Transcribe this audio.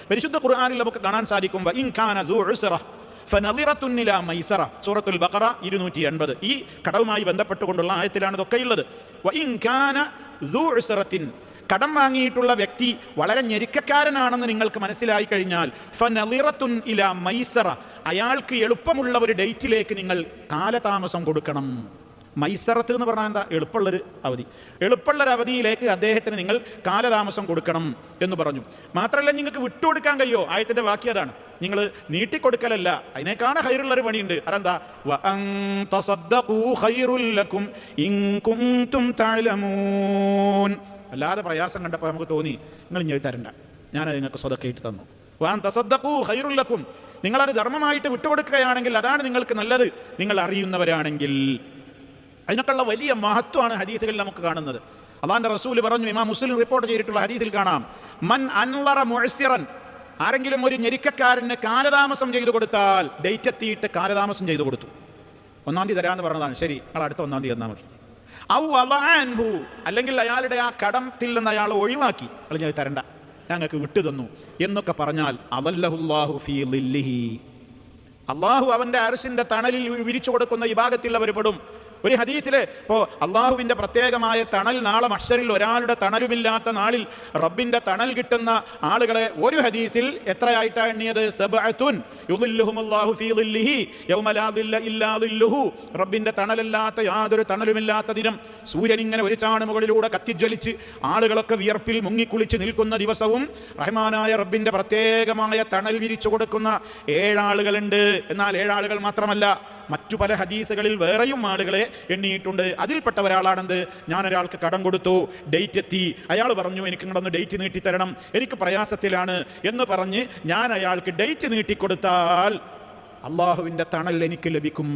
പരിശുദ്ധ ഖുർആനിൽ നമുക്ക് കാണാൻ സാധിക്കും ഇൻ കാന ദു ഉസ്റ ഫനളിറത്തുൻ ഇലാ മൈസറ, സൂറത്തുൽ ബഖറ 280. ഈ കടവുമായി ബന്ധപ്പെട്ടുകൊണ്ടുള്ള ആയത്തിലാണ് ഇതൊക്കെ ഉള്ളത്. വഇൻ കാന ദു ഉസ്റത്തിൻ, കടം വാങ്ങിയിട്ടുള്ള വ്യക്തി വളരെ ഞെരുക്കക്കാരനാണെന്ന് നിങ്ങൾക്ക് മനസ്സിലായി കഴിഞ്ഞാൽ ഫനളിറത്തുൻ ഇലാ മൈസറ, അയാൾക്ക് എളുപ്പമുള്ള ഒരു ഡേറ്റിലേക്ക് നിങ്ങൾ കാലതാമസം കൊടുക്കണം. മൈസറത്ത് എന്ന് പറഞ്ഞാൽ എന്താ? എളുപ്പമുള്ളൊരു അവധി. എളുപ്പമുള്ളൊരു അവധിയിലേക്ക് അദ്ദേഹത്തിന് നിങ്ങൾ കാലതാമസം കൊടുക്കണം എന്ന് പറഞ്ഞു. മാത്രമല്ല, നിങ്ങൾക്ക് വിട്ടുകൊടുക്കാൻ കഴിയോ? ആയത്തിന്റെ ബാക്കി അതാണ്. നിങ്ങൾ നീട്ടിക്കൊടുക്കലല്ല, അതിനേക്കാണ് ഹൈറുള്ളൊരു പണിയുണ്ട്. അതെന്താ? വഅൻ തസദ്ദഖൂ ഖൈറുൽ ലക്കും ഇൻ കുൻതും തഅലമൂൻ. അല്ലാതെ പ്രയാസം കണ്ടപ്പോൾ നമുക്ക് തോന്നി നിങ്ങൾ ഇനി തരണ്ട, ഞാനത് നിങ്ങൾക്ക് സ്വതക്കയിട്ട് തന്നു. വഅൻ തസദ്ദഖൂ ഖൈറുൽ ലക്കും, നിങ്ങളത് ധർമ്മമായിട്ട് വിട്ടുകൊടുക്കുകയാണെങ്കിൽ അതാണ് നിങ്ങൾക്ക് നല്ലത്, നിങ്ങൾ അറിയുന്നവരാണെങ്കിൽ. അതിനൊക്കെയുള്ള വലിയ മഹത്വമാണ് ഹദീസുകളിൽ നമുക്ക് കാണുന്നത്. അല്ലാഹുവിന്റെ റസൂൽ പറഞ്ഞു, ഇമാം മുസ്ലിം റിപ്പോർട്ട് ചെയ്തിട്ടുള്ള ഹദീസിൽ കാണാം, മൻ അൻളറ മുഅ്സിറൻ, ആരെങ്കിലും ഒരു ഞെരുക്കക്കാരന് കാലതാമസം ചെയ്തു കൊടുത്താൽ, ഡേറ്റ് എത്തിയിട്ട് കാലതാമസം ചെയ്തു കൊടുത്തു, 1-ാം തീയതി തരാമെന്ന് പറഞ്ഞതാണ്, ശരി നിങ്ങൾ അടുത്ത 1-ാം തീയതി തന്നാൽ മതി. ഔ അളഅൻഹു, അല്ലെങ്കിൽ അയാളുടെ ആ കടത്തിൽ നിന്ന് അയാൾ ഒഴിവാക്കി, ഞാൻ തരണ്ട, ഞങ്ങൾക്ക് വിട്ടു തന്നു എന്നൊക്കെ പറഞ്ഞാൽ അദല്ലഹുല്ലാഹു ഫീ ളില്ലിഹി, അള്ളാഹു അവന്റെ അർശിന്റെ തണലിൽ വിരിച്ചു കൊടുക്കുന്ന വിഭാഗത്തിൽ അവർ പെടും. ഒരു ഹദീസില് ഇപ്പോൾ അള്ളാഹുവിൻ്റെ പ്രത്യേകമായ തണൽ നാളെ മഹ്ശറിൽ ഒരാളുടെ തണലുമില്ലാത്ത നാളിൽ റബ്ബിൻ്റെ തണൽ കിട്ടുന്ന ആളുകളെ ഒരു ഹദീസിൽ എത്രയായിട്ടാണ് എണ്ണിയത്? സബ്അത്തുൻ യുളില്ലുഹുമുല്ലാഹു ഫീ ളില്ലിഹി യൗമ ലാ ളില്ല ഇല്ലാ ളില്ലുഹു. റബ്ബിൻ്റെ തണലല്ലാത്ത യാതൊരു തണലുമില്ലാത്ത ദിനം, സൂര്യൻ ഇങ്ങനെ ഒരു ചാണ് മുകളിലൂടെ കത്തിജ്വലിച്ച് ആളുകളൊക്കെ വിയർപ്പിൽ മുങ്ങിക്കുളിച്ച് നിൽക്കുന്ന ദിവസവും റഹ്മാനായ റബ്ബിൻ്റെ പ്രത്യേകമായ തണൽ വിരിച്ചു കൊടുക്കുന്ന 7 ആളുകളുണ്ട്. എന്നാൽ 7 ആളുകൾ മാത്രമല്ല, മറ്റു പല ഹദീസുകളിൽ വേറെയും ആളുകളെ എണ്ണിയിട്ടുണ്ട്. അതിൽപ്പെട്ട ഒരാളാണെന്ത്? ഞാനൊരാൾക്ക് കടം കൊടുത്തു, ഡേറ്റ് എത്തി, അയാൾ പറഞ്ഞു എനിക്ക് ഇങ്ങോട്ടൊന്ന് ഡേറ്റ് നീട്ടിത്തരണം, എനിക്ക് പ്രയാസത്തിലാണ് എന്ന് പറഞ്ഞ് ഞാൻ അയാൾക്ക് ഡേറ്റ് നീട്ടിക്കൊടുത്താൽ അള്ളാഹുവിൻ്റെ തണൽ എനിക്ക് ലഭിക്കും.